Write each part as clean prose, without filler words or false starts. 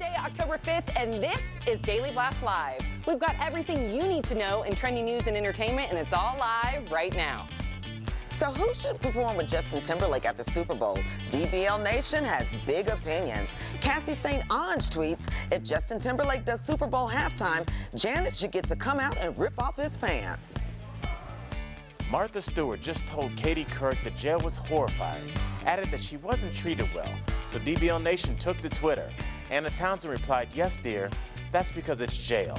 Thursday, October 5th, and this is Daily Blast Live. We've got everything you need to know in trending news and entertainment, and it's all live right now. So who should perform with Justin Timberlake at the Super Bowl? DBL Nation has big opinions. Cassie St. Ange tweets, if Justin Timberlake does Super Bowl halftime, Janet should get to come out and rip off his pants. Martha Stewart just told Katie Couric that jail was horrified, added that she wasn't treated well, so DBL Nation took to Twitter. Anna Townsend replied, yes, dear, that's because it's jail.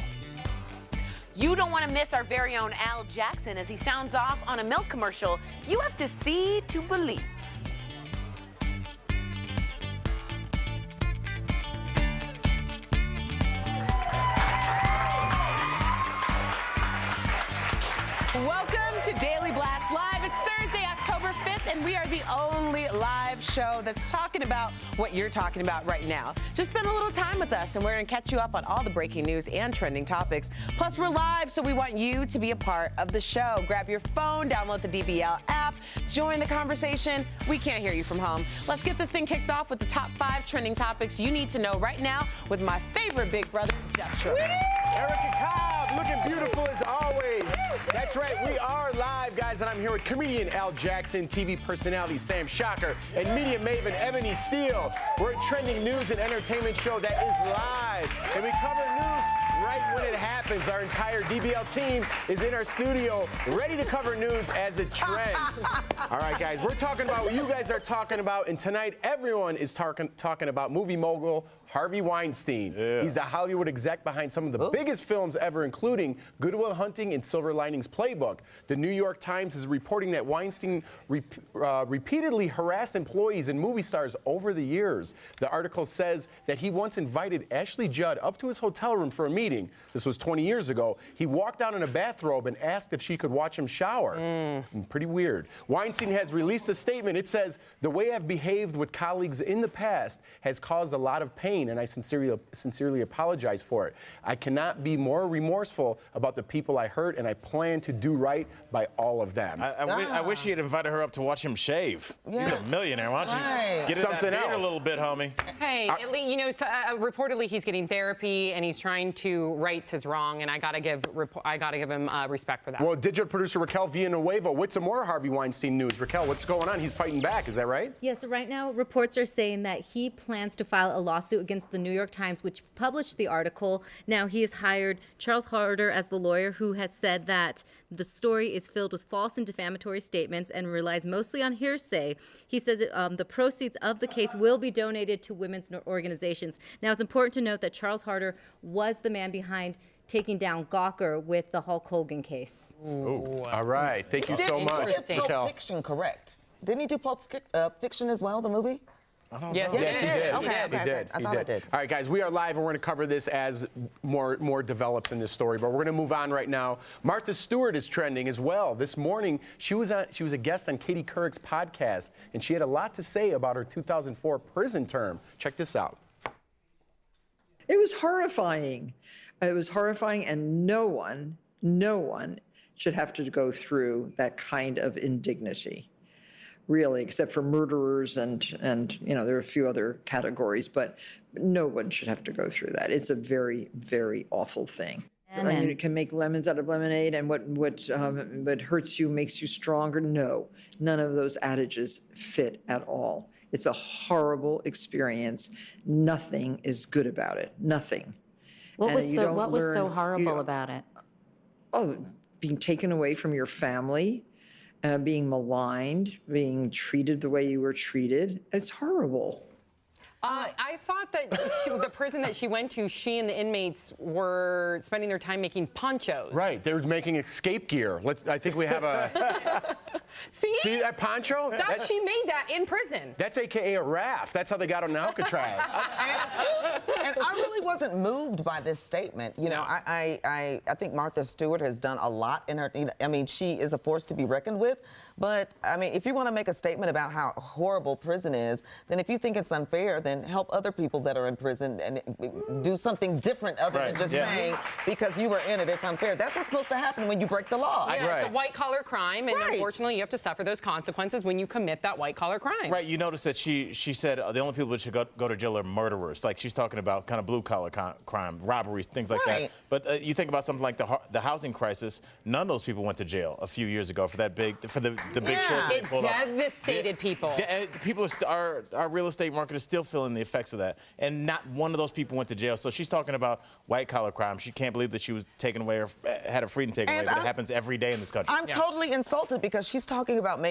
You don't want to miss our very own Al Jackson as he sounds off on a milk commercial. You have to see to believe. Welcome to Daily Blast Live. It's Thursday, October 5th, and we are the only live show that's talking about what you're talking about right now. Just spend a little time with us, and we're going to catch you up on all the breaking news and trending topics. Plus, we're live, so we want you to be a part of the show. Grab your phone, download the DBL app, join the conversation. We can't hear you from home. Let's get this thing kicked off with the top 5 trending topics you need to know right now with my favorite big brother, Jeff Schroeder. Erica Cobb, looking beautiful as always. That's right, we are live, guys, and I'm here with comedian Al Jackson, TV personality Sam Shocker, and media maven Ebony Steele. We're a trending news and entertainment show that is live, and we cover news right when it happens. Our entire DBL team is in our studio, ready to cover news as it trends. All right, guys, we're talking about what you guys are talking about, and tonight everyone is talking about movie mogul Harvey Weinstein. Yeah. He's the Hollywood exec behind some of the biggest films ever, including Good Will Hunting and Silver Linings Playbook. The New York Times is reporting that Weinstein repeatedly harassed employees and movie stars over the years. The article says that he once invited Ashley Judd up to his hotel room for a meeting. This was 20 years ago. He walked out in a bathrobe and asked if she could watch him shower. Pretty weird. Weinstein has released a statement. It says, the way I've behaved with colleagues in the past has caused a lot of pain, and I sincerely apologize for it. I cannot be more remorseful about the people I hurt, and I plan to do right by all of them. I wish he had invited her up to watch him shave. Yeah. He's a millionaire. Why don't you get in Something that beard else. a little bit, homie? Hey, you know, so, reportedly he's getting therapy and he's trying to right his wrong, and I gotta give him respect for that. Well, digital producer Raquel Villanueva, what's some more Harvey Weinstein news? Raquel, what's going on? He's fighting back, is that right? Yes, right now reports are saying that he plans to file a lawsuit against the New York Times, which published the article. Now he has hired Charles Harder as the lawyer, who has said that the story is filled with false and defamatory statements and relies mostly on hearsay. He says the proceeds of the case will be donated to women's organizations. Now, it's important to note that Charles Harder was the man behind taking down Gawker with the Hulk Hogan case. Ooh. All right. Thank you so much, He did Pulp Raquel. Fiction, correct? Didn't he do Pulp Fiction as well, the movie? Yes, Yes, he did. Okay, He did. I thought I did. All right, guys, we are live, and we're going to cover this as more develops in this story. But we're going to move on right now. Martha Stewart is trending as well. This morning, she was a guest on Katie Couric's podcast, and she had a lot to say about her 2004 prison term. Check this out. It was horrifying. It was horrifying, and no one should have to go through that kind of indignity, really, except for murderers and you know, there are a few other categories, but no one should have to go through that. It's a very, very awful thing. I mean, it can make lemons out of lemonade, and what hurts you makes you stronger. No, none of those adages fit at all. It's a horrible experience. Nothing is good about it. Nothing. What was so learn- horrible about it? Oh, being taken away from your family, being maligned, being treated the way you were treated. It's horrible. I thought that the prison that she went to, she and the inmates were spending their time making ponchos. Right, they were making escape gear. I think we have a... See that poncho? She made that in prison. That's AKA a raft. That's how they got on Alcatraz. And I really wasn't moved by this statement. You know, I think Martha Stewart has done a lot in her. I mean, she is a force to be reckoned with. But I mean, if you want to make a statement about how horrible prison is, then if you think it's unfair, then help other people that are in prison and do something different other than just saying because you were in it, it's unfair. That's what's supposed to happen when you break the law. Yeah, it's a white collar crime, and unfortunately, you have to suffer those consequences when you commit that white-collar crime. Right, you notice that she said the only people that should go to jail are murderers. Like, she's talking about kind of blue-collar crime, robberies, things like that. Right. But you think about something like the housing crisis, none of those people went to jail a few years ago for the big short they It pulled off. devastated people. People our real estate market is still feeling the effects of that, and not one of those people went to jail. So she's talking about white-collar crime. She can't believe that she was taken away or had her freedom taken away, And but it happens every day in this country. I'm totally insulted because she's talking about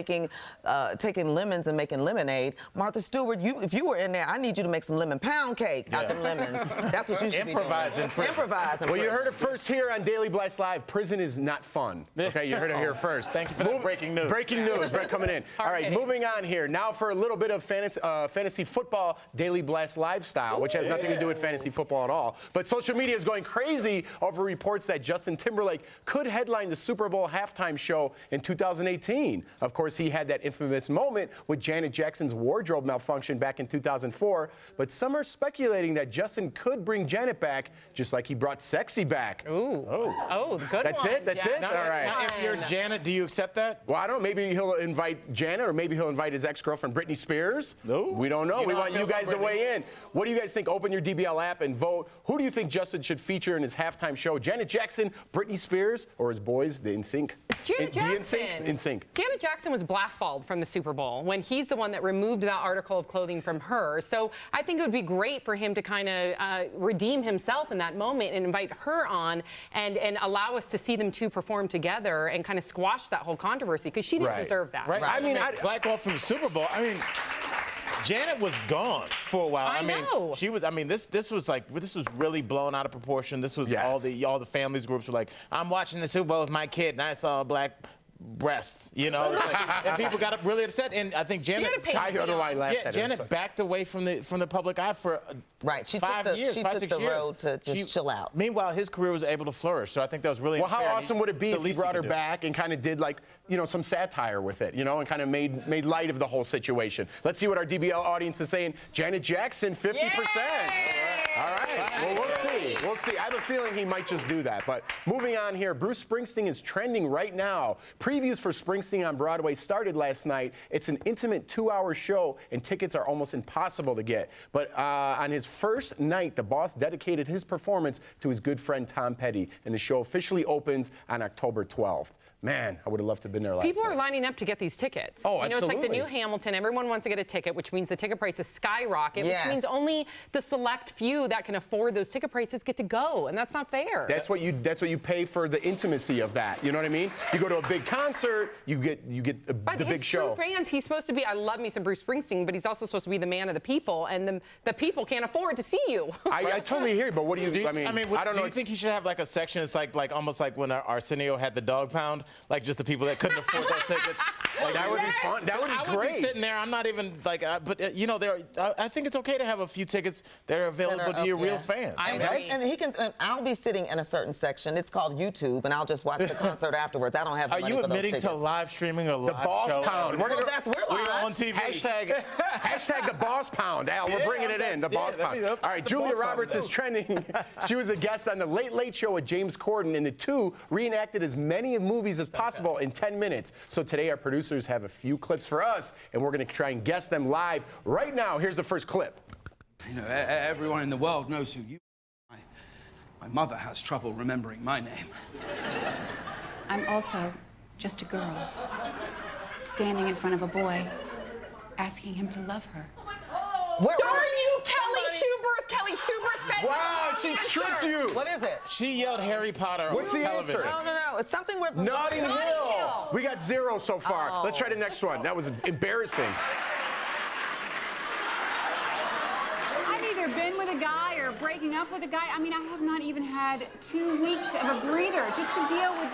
taking lemons and making lemonade. Martha Stewart, if you were in there, I need you to make some lemon pound cake out them lemons. That's what you should Improvise be doing. in prison. Improvise in Well, you prison. heard it first here on Daily Blast Live. Prison is not fun. Okay, you heard it here first. Thank you for that breaking news. Breaking news, Brett coming in. All right, hitting. moving on here. Now for a little bit of fantasy football Daily Blast Live style, which has nothing to do with fantasy football at all. But social media is going crazy over reports that Justin Timberlake could headline the Super Bowl halftime show in 2018. Of course, he had that infamous moment with Janet Jackson's wardrobe malfunction back in 2004. But some are speculating that Justin could bring Janet back, just like he brought Sexy back. Ooh. Oh, good That's one. it? That's it? Now, All right. now, if you're Janet, do you accept that? Well, I don't know. Maybe he'll invite Janet, or maybe he'll invite his ex-girlfriend, Britney Spears. No. We don't know. You We know how I want feel you guys about to weigh in. What do you guys think? Open your DBL app and vote. Who do you think Justin should feature in his halftime show? Janet Jackson, Britney Spears, or his boys, the NSYNC? Janet Jackson. NSYNC. Janet Jackson was blackballed from the Super Bowl when he's the one that removed that article of clothing from her. So I think it would be great for him to kind of redeem himself in that moment and invite her on and allow us to see them two perform together and kind of squash that whole controversy because she didn't deserve that. Right. I mean, blackball from the Super Bowl. I mean, Janet was gone for a while. I know. She was. I mean, this was really blown out of proportion. This was all the families groups were like, I'm watching the Super Bowl with my kid and I saw a black breast, you know, and people got really upset. And I think Janet, I don't know why I laughed at it. Janet backed away from the public eye for Right. She 5 took the, years, she 5, took 6 the years. road to just chill out. Meanwhile, his career was able to flourish. So I think that was really Well, how unfair. awesome would it be The if he least brought her could do. back and kind of did some satire with it, and kind of made light of the whole situation? Let's see what our DBL audience is saying. Janet Jackson, 50%. All right. Well, we'll see. We'll see. I have a feeling he might just do that. But moving on here, Bruce Springsteen is trending right now. Previews for Springsteen on Broadway started last night. It's an intimate 2-hour show, and tickets are almost impossible to get. But on his first night, the boss dedicated his performance to his good friend Tom Petty, and the show officially opens on October 12th. Man, I would have loved to have been there last People night. are lining up to get these tickets. Oh, It's like the absolutely. new Hamilton. Everyone wants to get a ticket, which means the ticket prices skyrocket, Yes. which means only the select few that can afford those ticket prices get to go, and that's not fair. That's what you pay for the intimacy of that. You know what I mean? You go to a big concert, you get the But big his show. true fans, he's supposed to be, I love me some Bruce Springsteen, but he's also supposed to be the man of the people, and the people can't afford to see you. I totally hear you, but what do you? I mean, I don't know. Do you think he should have like a section? It's like almost like when Arsenio had the dog pound, like just the people that couldn't afford those tickets. Like, that would be fun. That would be I would great. be sitting there. I'm not even like, but I think it's okay to have a few tickets that are available to your real fans. I And agree. and he can. And I'll be sitting in a certain section. It's called YouTube, and I'll just watch the concert afterwards. I don't have the Are money you for those admitting tickets. to live streaming a The live Boss show? Pound. We're Well, that's we're We're live. on TV. Hashtag the Boss Pound. Al, we're bringing it in. The Boss Pound. that's All right, the Julia Boss Pound. Roberts is trending. She was a guest on the Late Late Show with James Corden, and the two reenacted as many movies as possible in 10 minutes. So today our producers have a few clips for us, and we're going to try and guess them live right now. Here's the first clip. You know, everyone in the world knows who you are. My mother has trouble remembering my name. I'm also just a girl, standing in front of a boy, asking him to love her. Where- Darn you, Kelly Schubert! Kelly Schubert! Wow, she tricked you. What is it? She yelled Harry Potter What's on the television. answer? No. It's something with Notting Hill. We got 0 so far. Let's try the next one. That was embarrassing. I've either been with a guy or breaking up with a guy. I mean, I have not even had 2 weeks of a breather just to deal with,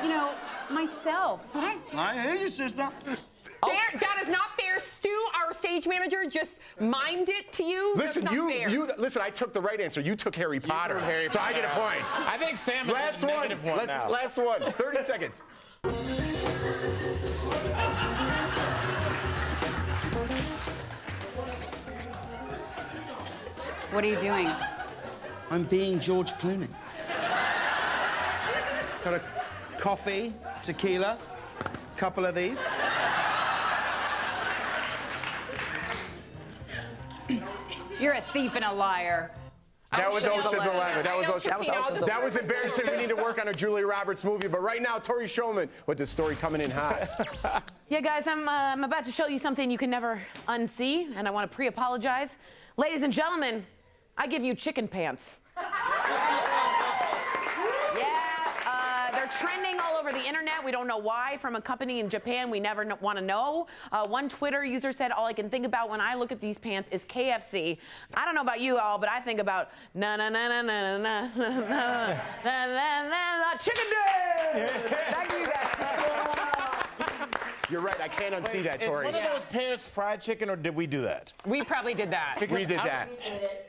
myself. I hear you, sister. That is not fair. Stu, our stage manager, just mimed it to you. Listen, That's not fair. listen. I took the right answer. You took Harry Potter, Harry so I Potter. get a point. I think Sam is Last a one. negative one now. Last one. 30 seconds. What are you doing? I'm being George Clooney. Got a coffee, tequila, couple of these. You're a thief and a liar. That was Ocean's 11. That was Ocean's 11. That was embarrassing. We need to work on a Julia Roberts movie. But right now, Tori Shulman with this story coming in hot. Yeah, guys, I'm about to show you something you can never unsee, and I want to pre-apologize. Ladies and gentlemen, I give you chicken pants. They're trending all over the internet. We don't know why. From a company in Japan, we never want to know. One Twitter user said, all I can think about when I look at these pants is KFC. I don't know about you all, but I think about chicken dinner. Back to you guys. You're right. I can't unsee that, Tori. Is one of those pants fried chicken, or did we do that? We probably did that. We did that.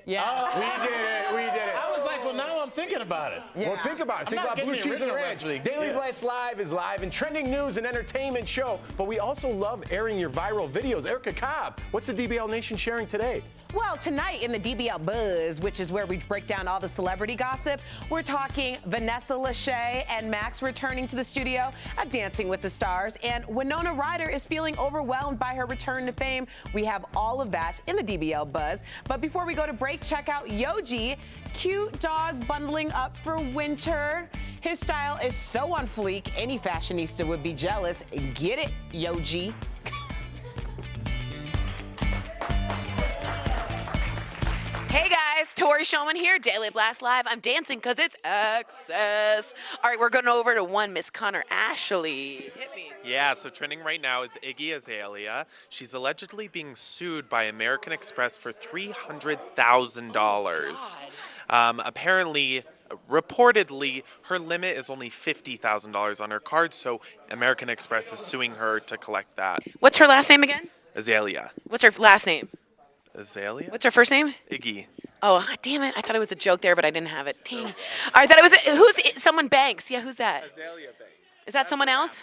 Yeah. We did it. We did it. I was like, well, now I'm thinking about it. Yeah. Well, think about it. I'm Think not about getting Blue the Cheese and original Ranch. recipe. Daily Blast Live is live and trending news and entertainment show, but we also love airing your viral videos. Erica Cobb, what's the DBL Nation sharing today? Well, tonight in the DBL Buzz, which is where we break down all the celebrity gossip, we're talking Vanessa Lachey and Max returning to the studio at Dancing with the Stars, and Winona Ryder is feeling overwhelmed by her return to fame. We have all of that in the DBL Buzz. But before we go to break, check out Yoji, cute dog bundling up for winter. His style is so on fleek, any fashionista would be jealous. Get it, Yoji. Hey guys, Tori Shulman here, Daily Blast Live. I'm dancing because it's excess. All right, we're going over to one Miss Connor Ashley. Hit me. Yeah, so trending right now is Iggy Azalea. She's allegedly being sued by American Express for $300,000. Apparently, reportedly, her limit is only $50,000 on her card, so American Express is suing her to collect that. What's her last name again? Azalea. What's her last name? Azalea? What's her first name? Iggy. Oh, damn it. I thought it was a joke there, but I didn't have it. Dang. I thought it was, who's someone Banks? Yeah, who's that? Azalea Banks. Is that someone else?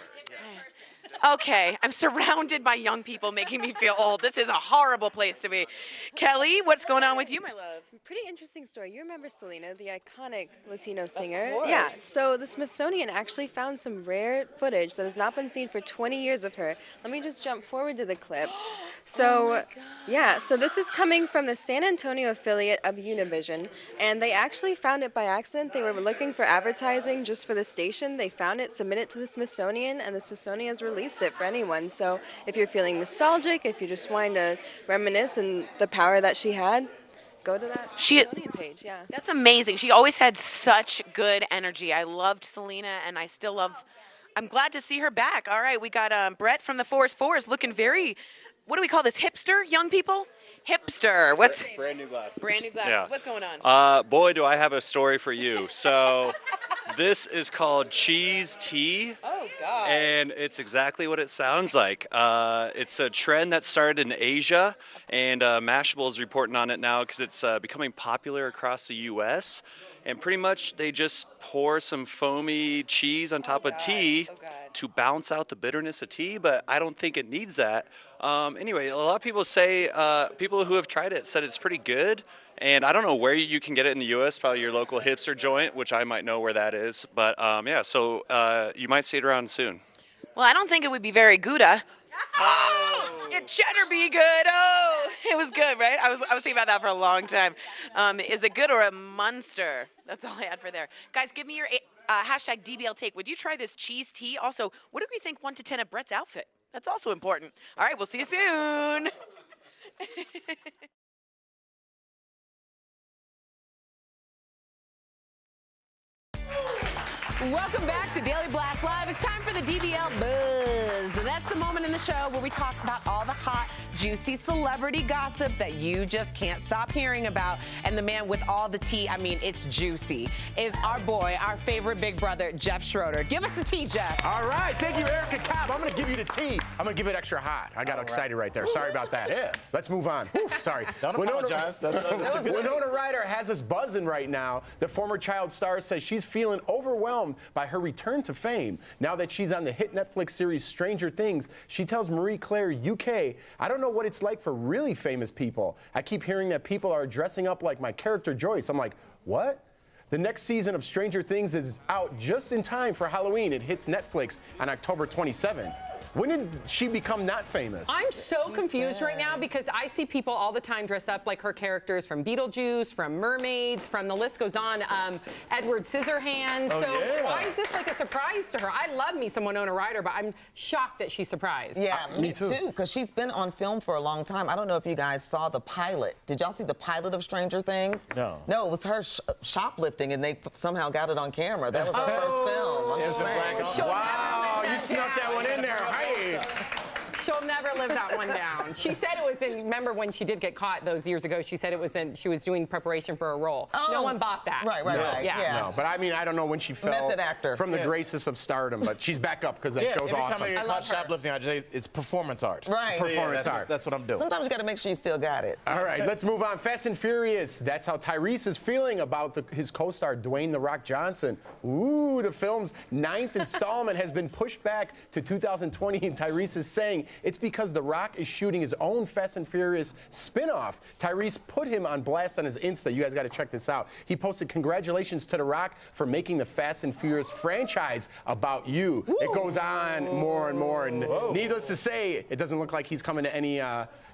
Okay, I'm surrounded by young people making me feel old. This is a horrible place to be. Kelly, what's going on with you, my love? Pretty interesting story. You remember Selena, the iconic Latino singer? Yeah, so the Smithsonian actually found some rare footage that has not been seen for 20 years of her. Let me just jump forward to the clip. So, yeah, so this is coming from the San Antonio affiliate of Univision, and they actually found it by accident. They were looking for advertising just for the station. They found it, submitted it to the Smithsonian, and the Smithsonian has released it for anyone. So if you're feeling nostalgic, if you're just wanting to reminisce and the power that she had, go to that Smithsonian page, yeah. That's amazing. She always had such good energy. I loved Selena, and I still love, I'm glad to see her back. All right, we got Brett from the Forest Fours looking very, what do we call this, hipster, young people? Hipster. What's brand new glasses? Brand new glasses. Yeah. What's going on? Boy, do I have a story for you. So this is called cheese tea. Oh, God. And it's exactly what it sounds like. It's a trend that started in Asia, and Mashable is reporting on it now because it's becoming popular across the U.S. And pretty much they just pour some foamy cheese on top of tea to balance out the bitterness of tea, but I don't think it needs that. Anyway, a lot of people say, people who have tried it said it's pretty good. And I don't know where you can get it in the U.S., probably your local hipster joint, which I might know where that is. But yeah, so you might see it around soon. Well, I don't think it would be very Gouda. Oh, it better be good. Oh, it was good, right? I was thinking about that for a long time. Is it good or a Munster? That's all I had for there. Guys, give me your hashtag DBL take. Would you try this cheese tea? Also, what do we think 1 to 10 of Brett's outfit? That's also important. All right, we'll see you soon. Welcome back to Daily Blast Live. It's time for the DBL Buzz. That's the moment in the show where we talk about all the hot, juicy celebrity gossip that you just can't stop hearing about. And the man with all the tea, I mean, it's juicy, is our boy, our favorite big brother, Jeff Schroeder. Give us the tea, Jeff. All right, thank you, Erica Cobb. I'm going to give you the tea. I'm going to give it extra hot. I got excited right there. Sorry about that. Yeah. Let's move on. Oof, sorry. Don't apologize. Winona Ryder has us buzzing right now. The former child star says she's feeling overwhelmed by her return to fame. Now that she's on the hit Netflix series Stranger Things, she tells Marie Claire UK, I don't know what it's like for really famous people. I keep hearing that people are dressing up like my character Joyce. I'm like, what? The next season of Stranger Things is out just in time for Halloween. It hits Netflix on October 27th. When did she become not famous? I'm so confused right now because I see people all the time dress up like her characters from Beetlejuice, from Mermaids, from the list goes on. Edward Scissorhands. Oh, so yeah. why is this like a surprise to her? I love me some Winona Ryder, but I'm shocked that she's surprised. Yeah, me too. Because she's been on film for a long time. I don't know if you guys saw the pilot. Did y'all see the pilot of Stranger Things? No. No, it was her shoplifting, and they somehow got it on camera. That was her first film. I'm It just was a saying. black She'll Wow, never you live snuck that one in there. Hey. She'll never live that one down. She said it was in, remember when she did get caught those years ago, she said it was in, she was doing preparation for a role. No one bought that. Right, right. Yeah. Yeah. No, but I mean, I don't know when she fell Method actor. from the graces of stardom, but she's back up because that Yeah, show's every awesome. time I get I caught love her. shoplifting, I just say it's performance art. Right. Performance art. That's what I'm doing. Sometimes you got to make sure you still got it. All right, let's move on. Fast and Furious. That's how Tyrese is feeling about his co-star Dwayne "The Rock" Johnson. Ooh, the film's 9th installment has been pushed back to 2020, and Tyrese is saying it's because The Rock is shooting his own Fast and Furious spin-off. Tyrese put him on blast on his Insta. You guys got to check this out. He posted, "Congratulations to The Rock for making the Fast and Furious franchise about you." It goes on more and more, and needless to say, it doesn't look like he's coming to any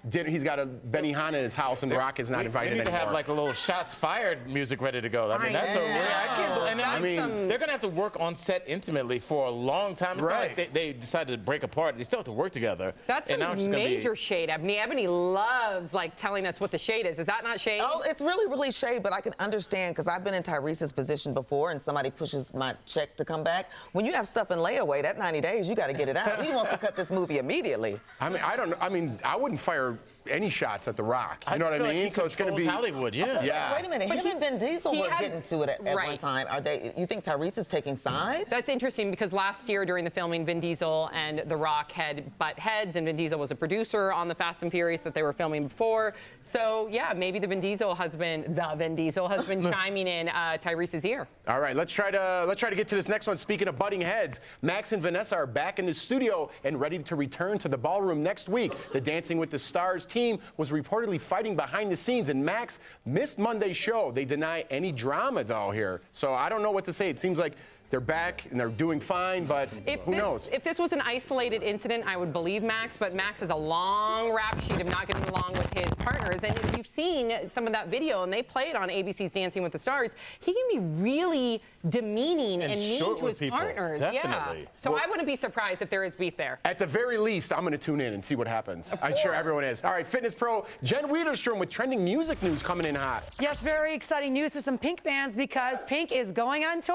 dinner. He's got a Benihana in his house, and The Rock is not invited We need to anymore. have like a little shots fired music ready to go. I mean, that's a rare. I can't believe. And I mean, they're gonna have to work on set intimately for a long time. It's not like they decided to break apart. They still have to work together. That's and now a it's just gonna major shade. Ebony loves like telling us what the shade is. Is that not shade? Oh, it's really, really shade, but I can understand because I've been in Tyrese's position before and somebody pushes my check to come back. When you have stuff in layaway, that 90 days, you got to get it out. He wants to cut this movie immediately. I mean, I don't know. I mean, I wouldn't fire any shots at The Rock. You know what I feel like mean? he so it's going to be Hollywood, yeah. Yeah. Wait a minute, But him and Vin Diesel he were had- getting to it at one Right. time. Are they? You think Tyrese is taking sides? That's interesting because last year during the filming, Vin Diesel and The Rock had butt heads, and Vin Diesel was a producer on the Fast and Furious that they were filming before. So yeah, maybe the Vin Diesel has been chiming in Tyrese's ear. All right, let's try to get to this next one. Speaking of butting heads, Max and Vanessa are back in the studio and ready to return to the ballroom next week. The Dancing with the Stars team was reportedly fighting behind the scenes, and Max missed Monday's show. They deny any drama though here, so I don't know what to say. It seems like they're back and they're doing fine, but who knows? If this was an isolated incident, I would believe Max, but Max has a long rap sheet of not getting along with his partners. And if you've seen some of that video, and they played on ABC's Dancing with the Stars, he can be really demeaning and mean short to with his people. partners. Definitely. Yeah. So I wouldn't be surprised if there is beef there. At the very least, I'm going to tune in and see what happens. I'm sure everyone is. All right, fitness pro Jen Wiederstrom with trending music news coming in hot. Yes, very exciting news for some Pink fans because Pink is going on tour.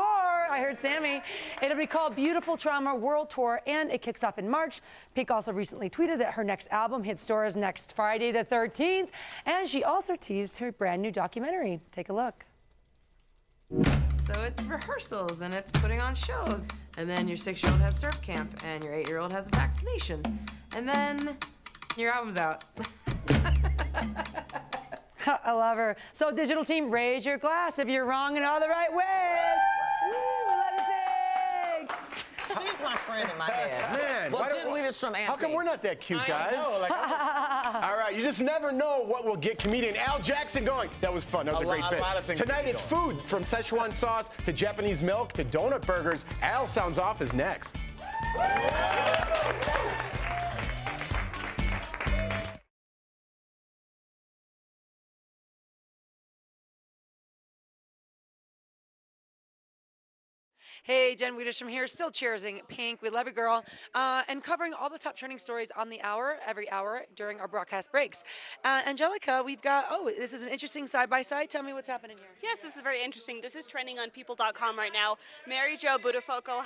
I heard Sammy. It'll be called Beautiful Trauma World Tour, and it kicks off in March. Pink also recently tweeted that her next album hits stores next Friday the 13th, and she also teased her brand new documentary. Take a look. So it's rehearsals and it's putting on shows. And then your 6-year-old has surf camp and your 8-year-old has a vaccination. And then your album's out. I love her. So digital team, raise your glass if you're wrong in all the right ways. Woo, let it sing. She's my friend in my head. Man, well, why Jen don't- Wiederstrom and how come me. we're not that cute, I guys? know, like- All right, you just never know what will get comedian Al Jackson going. That was fun. That was a great bit. A lot of things Tonight keep it's food, from Szechuan sauce to Japanese milk to donut burgers. Al sounds off is next. Hey, Jen Wiederstrom here, still cheersing Pink. We love you, girl. And covering all the top trending stories on the hour, every hour during our broadcast breaks. Angelica, we've got, this is an interesting side-by-side. Tell me what's happening here. Yes, this is very interesting. This is trending on people.com right now. Mary Jo Buttafuoco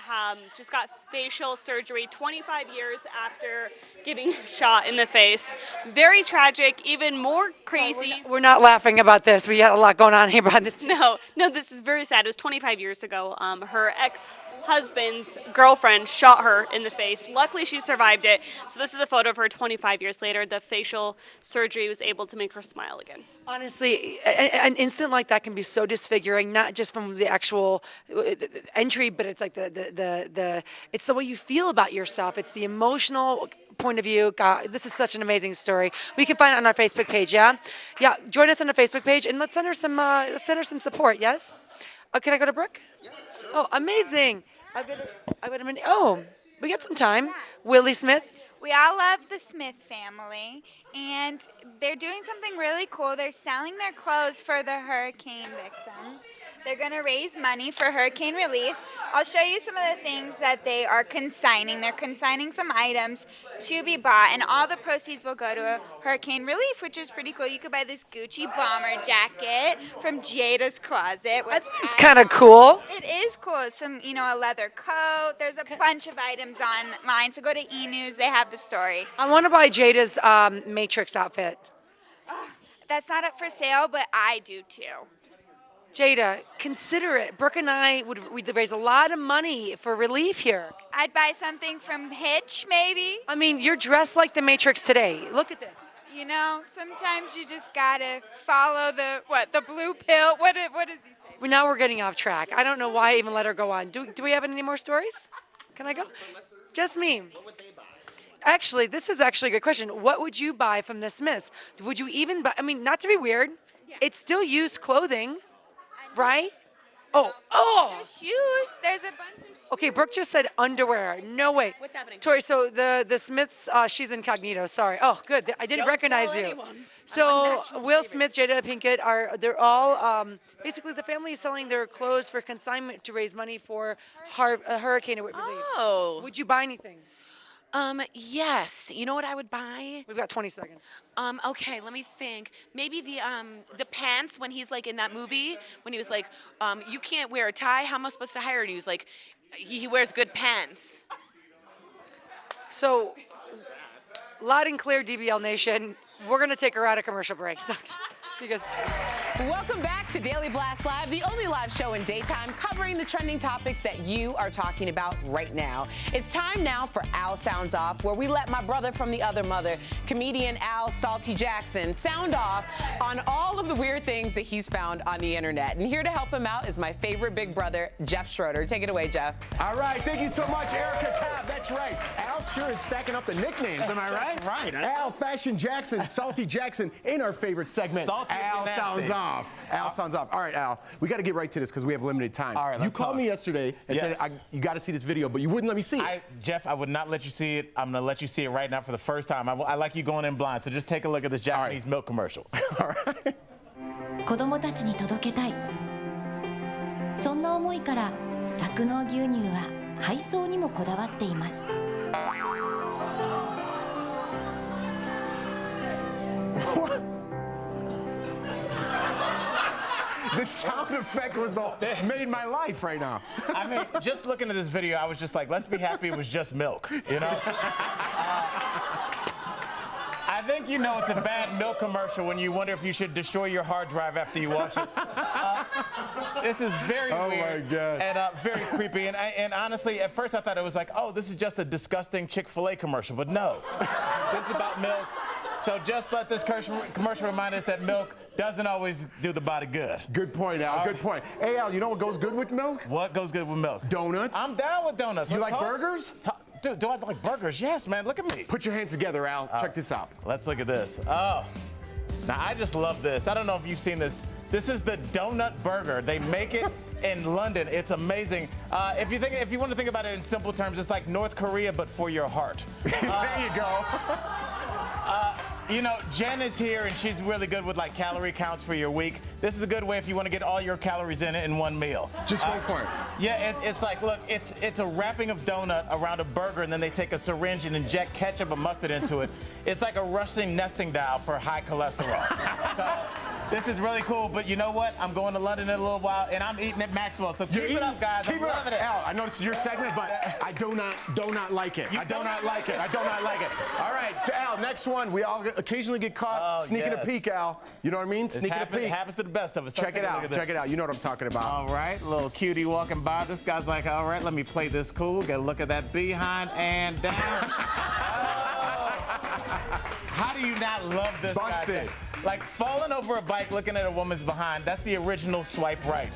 just got facial surgery 25 years after getting shot in the face. Very tragic, even more crazy. We're not laughing about this. We got a lot going on here behind the scenes. No, this is very sad. It was 25 years ago. Her ex-husband's girlfriend shot her in the face. Luckily, she survived it. So this is a photo of her 25 years later. The facial surgery was able to make her smile again. Honestly, an instant like that can be so disfiguring, not just from the actual entry, but it's like it's the way you feel about yourself. It's the emotional point of view. God, this is such an amazing story. We can find it on our Facebook page. Yeah, join us on our Facebook page and let's send her some support. Yes. Can I go to Brooke? Yeah, sure. Oh, amazing. I've got a minute. Oh, We got some time. Willie Smith. We all love the Smith family, and they're doing something really cool. They're selling their clothes for the hurricane victims. They're going to raise money for hurricane relief. I'll show you some of the things that they are consigning. They're consigning some items to be bought, and all the proceeds will go to hurricane relief, which is pretty cool. You could buy this Gucci bomber jacket from Jada's Closet. It's kind of cool. It is cool. Some, a leather coat. There's a bunch of items online. So go to E! News. They have the story. I want to buy Jada's Matrix outfit. That's not up for sale, but I do too. Jada, consider it. Brooke and I would raise a lot of money for relief here. I'd buy something from Hitch, maybe. I mean, you're dressed like the Matrix today. Look at this. Sometimes you just gotta follow the blue pill. What does he say? Well, now we're getting off track. I don't know why I even let her go on. Do we have any more stories? Can I go? Just me. What would they buy? Actually, this is actually a good question. What would you buy from the Smiths? Would you even buy, not to be weird, it's still used clothing. Right? Oh. Shoes. There's a bunch of shoes. Okay, Brooke just said underwear. No way. What's happening? Tori, so the Smiths, she's incognito. Sorry. Oh, good. I didn't recognize you. So Will Smith, Jada Pinkett they're all basically the family is selling their clothes for consignment to raise money for hurricane relief. Oh. Would you buy anything? Yes. You know what I would buy? We've got 20 seconds. Okay, let me think. Maybe the pants when he's like in that movie when he was like, you can't wear a tie. How am I supposed to hire you? He was like, he wears good pants. So, loud and clear, DBL Nation. We're gonna take her out of commercial breaks. See you guys. Welcome back to Daily Blast Live, the only live show in daytime covering the trending topics that you are talking about right now. It's time now for Al Sounds Off, where we let my brother from the other mother, comedian Al Salty Jackson, sound off on all of the weird things that he's found on the internet. And here to help him out is my favorite big brother, Jeff Schroeder. Take it away, Jeff. All right, thank you so much, Erica Cobb. That's right. Al sure is stacking up the nicknames, am I right? Right. Al Fashion Jackson, Salty Jackson, in our favorite segment. Salty Al nasty. Sounds Off. Al Sounds Off. All right, Al, we got to get right to this because we have limited time. All right, you called me yesterday and said you got to see this video, but you wouldn't let me see it. Jeff, I would not let you see it. I'm going to let you see it right now for the first time. I like you going in blind, so just take a look at this Japanese milk commercial. All right. 子供たちに届けたい。そんな思いから酪農牛乳は配送にもこだわっています。The sound effect was made my life right now. I mean, just looking at this video, I was just like, let's be happy it was just milk, you know? I think you know it's a bad milk commercial when you wonder if you should destroy your hard drive after you watch it. This is very weird. Oh, my God. And very creepy. And honestly, at first I thought it was like, oh, this is just a disgusting Chick-fil-A commercial. But no, this is about milk. So just let this commercial remind us that milk doesn't always do the body good. Good point, Al. Good point. Hey, Al, you know what goes good with milk? What goes good with milk? Donuts. I'm down with donuts. You like burgers? Dude, do I like burgers? Yes, man. Look at me. Put your hands together, Al. Check this out. Let's look at this. Oh. Now, I just love this. I don't know if you've seen this. This is the donut burger. They make it in London. It's amazing. If you want to think about it in simple terms, it's like North Korea, but for your heart. There you go. You know, Jen is here, and she's really good with like calorie counts for your week. This is a good way if you want to get all your calories in one meal. Just go for it. Yeah, it's like, look, it's a wrapping of donut around a burger, and then they take a syringe and inject ketchup and mustard into it. It's like a Russian nesting doll for high cholesterol. So this is really cool, but you know what? I'm going to London in a little while, and I'm eating at Maxwell. So keep it up, guys. I'm loving it. Al, I know this is your segment, but I do not like it. I do not like it. I do not like it. All right, Al, next one. We all occasionally get caught sneaking a peek, Al. You know what I mean? Sneaking a peek. It happens to the best of us. Check it out. Check it out. You know what I'm talking about. All right, little cutie walking by. This guy's like, all right, let me play this cool. Get a look at that behind and down. How do you not love this Busted. guy? Like falling over a bike looking at a woman's behind, that's the original swipe right.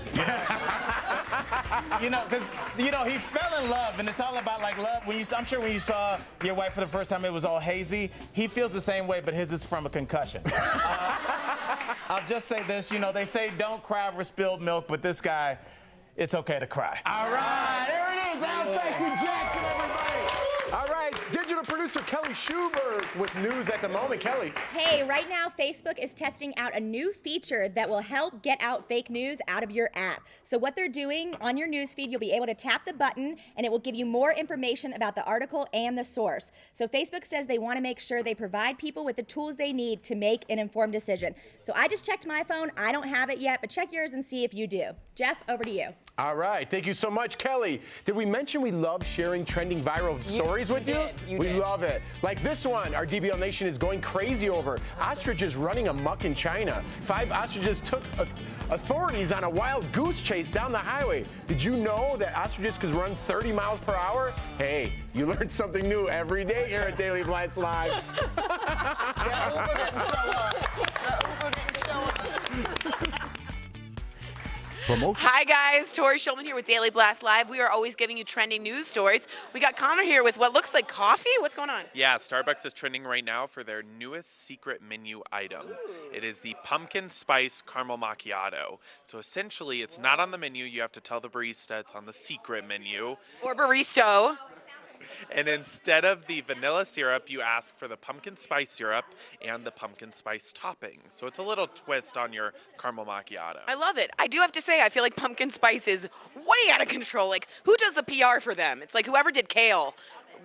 You know, because, you know, he fell in love, and it's all about, like, love. I'm sure when you saw your wife for the first time, it was all hazy. He feels the same way, but his is from a concussion. I'll just say this, you know, they say don't cry over spilled milk, but this guy, it's okay to cry. All right, there it is, Al Fashion Jackson, everybody. producer Kelly Schubert with news at the moment. Kelly. Hey, right now Facebook is testing out a new feature that will help get out fake news out of your app. So what they're doing on your news feed, you'll be able to tap the button and it will give you more information about the article and the source. So Facebook says they want to make sure they provide people with the tools they need to make an informed decision. So I just checked my phone. I don't have it yet, but check yours and see if you do. Jeff, over to you. All right, thank you so much, Kelly. Did we mention we love sharing trending viral stories with you? We love it. Like this one, our DBL Nation is going crazy over. Ostriches running amok in China. 5 ostriches took authorities on a wild goose chase down the highway. Did you know that ostriches could run 30 miles per hour? Hey, you learn something new every day here at Daily Blast Live. Uber didn't show up. Uber didn't show up. Hi guys, Tori Schulman here with Daily Blast Live. We are always giving you trending news stories. We got Connor here with what looks like coffee. What's going on? Yeah, Starbucks is trending right now for their newest secret menu item. It is the pumpkin spice caramel macchiato. So essentially, it's not on the menu. You have to tell the barista it's on the secret menu. Or baristo. And instead of the vanilla syrup, you ask for the pumpkin spice syrup and the pumpkin spice topping. So it's a little twist on your caramel macchiato. I love it. I do have to say, I feel like pumpkin spice is way out of control. Like, who does the PR for them? It's like whoever did kale.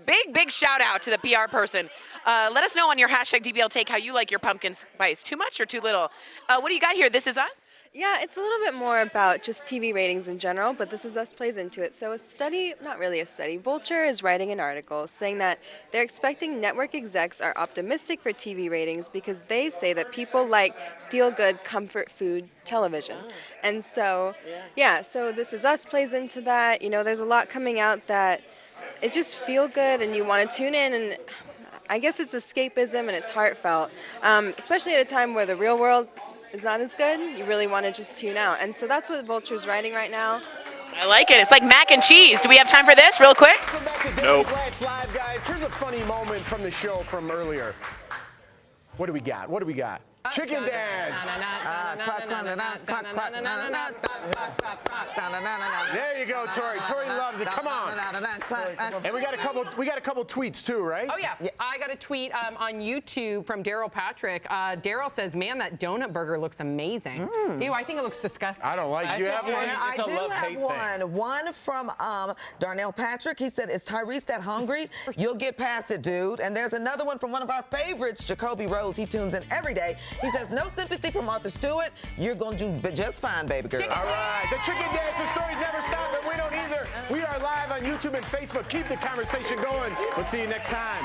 Big shout out to the PR person. Let us know on your hashtag DBL Take how you like your pumpkin spice. Too much or too little? What do you got here? This Is Us? Yeah, it's a little bit more about just TV ratings in general, but This Is Us plays into it. So a study, not really a study, Vulture is writing an article saying that they're expecting network execs are optimistic for TV ratings because they say that people like feel-good comfort food television. And so, yeah, so This Is Us plays into that. You know, there's a lot coming out that it's just feel good and you want to tune in, and I guess it's escapism and it's heartfelt, especially at a time where the real world is not as good. You really want to just tune out. And so that's what Vulture's writing right now. I like it. It's like mac and cheese. Do we have time for this real quick? Welcome back to Daily Blast Live, guys. Here's a funny moment from the show from earlier. What do we got? What do we got? Chicken dance. There you go, Tori. Tori loves it. Come on. And we got a couple tweets too, right? Oh yeah. I got a tweet on YouTube from Daryl Patrick. Daryl says, "Man, that donut burger looks amazing." Ew, I think it looks disgusting. I don't like. You have one? I do have one. One from Darnell Patrick. He said, "Is Tyrese that hungry? You'll get past it, dude." And there's another one from one of our favorites, Jacoby Rose. He tunes in every day. He says, "No sympathy for Martha Stewart. You're going to do just fine, baby girl." All right. The chicken dancer stories never stop, and we don't either. We are live on YouTube and Facebook. Keep the conversation going. We'll see you next time.